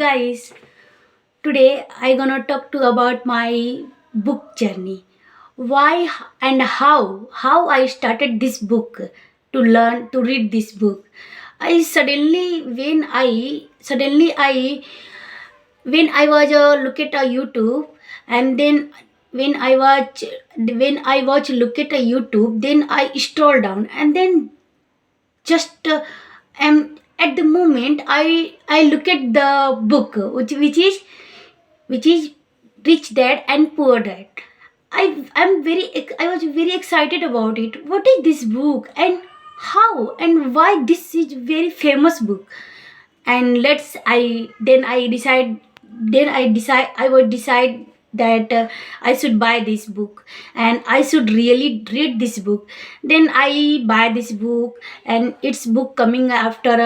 guys, today I gonna talk to about my book journey. Why and how I started this book to learn to read this book. I suddenly when I was look at a YouTube, and then when I watch look at a YouTube, then I scroll down, and then just at the moment I look at the book, which is Rich Dad and Poor Dad. I was very excited about it. What is this book, and how and why this is very famous book? And let's I then I decide then I would decide that I should buy this book, and I should really read this book. Then I buy this book, and its book coming after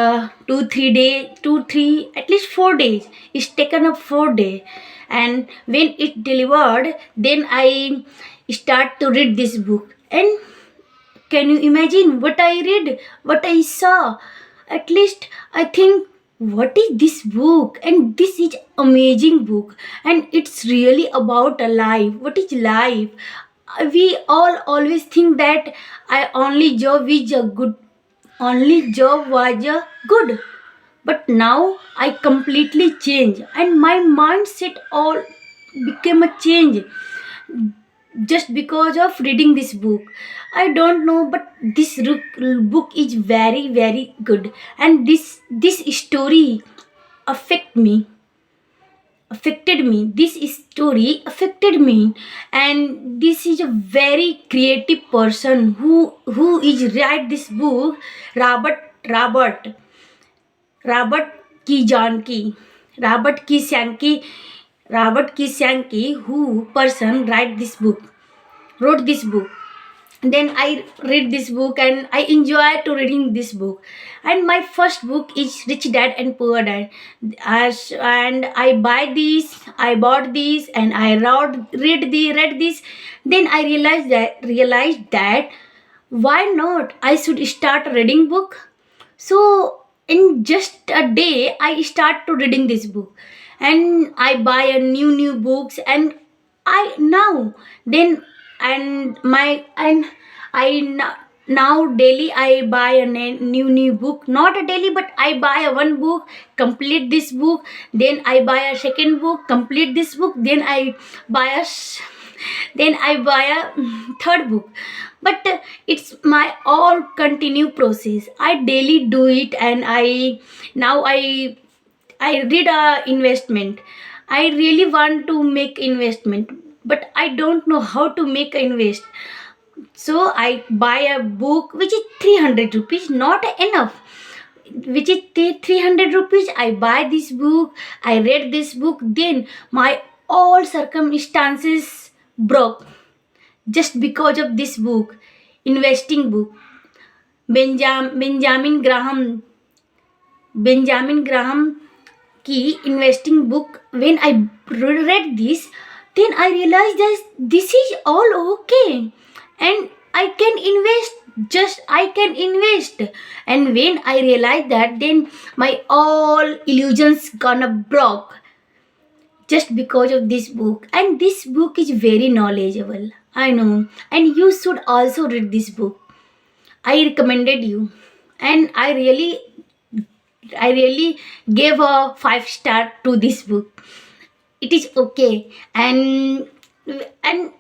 2 3 day 2 3 at least 4 days. It's taken up 4 day, and when it delivered, then I start to read this book. And can you imagine what I read, what I saw? At least I think, what is this book? And this is amazing book, and it's really about a life. What is life? We all always think that I only job was a good. But now I completely change, and my mindset all became a change just because of reading this book. I don't know, but this book is very very good, and this story affect me affected me this story affected me. And this is a very creative person who is write this book. Robert robert robert Kiyosaki. Robert Kiyosaki, who person wrote this book. Then I read this book, and I enjoy to reading this book. And my first book is Rich Dad and Poor Dad. And I bought this, and I read this. Then I realized that why not I should start reading book. So in just a day I start to reading this book, and I buy a new books. And I now then and my and I now daily I buy a new book. Not a daily, but I buy a one book, complete this book. Then I buy a second book, complete this book. Then I buy a third book. But it's my all continue process. I daily do it, and I read a investment. I really want to make investment, but I don't know how to make a invest. So I buy a book which is 300 rupees, not enough. Which is 300 rupees. I buy this book. I read this book. Then my all circumstances broke just because of this book, investing book. Benjamin Graham key investing book. When I read this, then I realized that this is all okay, and I can invest. And when I realized that, then my all illusions gonna broke just because of this book. And this book is very knowledgeable, I know, and you should also read this book. I recommended you, and I really gave a 5 star to this book. It is okay, and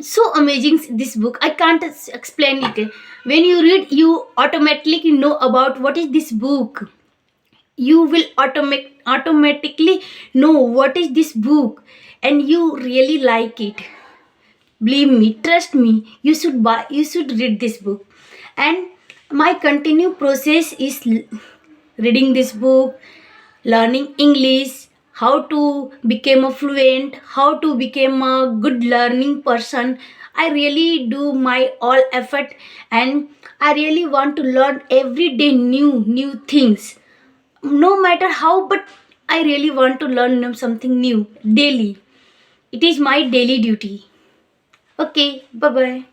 so amazing this book. I can't explain it. When you read, you automatically know about what is this book. You will automatically know what is this book, and you really like it. Believe me, trust me, you should read this book. And my continue process is reading this book, learning English, how to become a fluent, how to become a good learning person. I really do my all effort, and I really want to learn every day new things, no matter how. But I really want to learn something new daily. It is my daily duty. Okay, bye bye.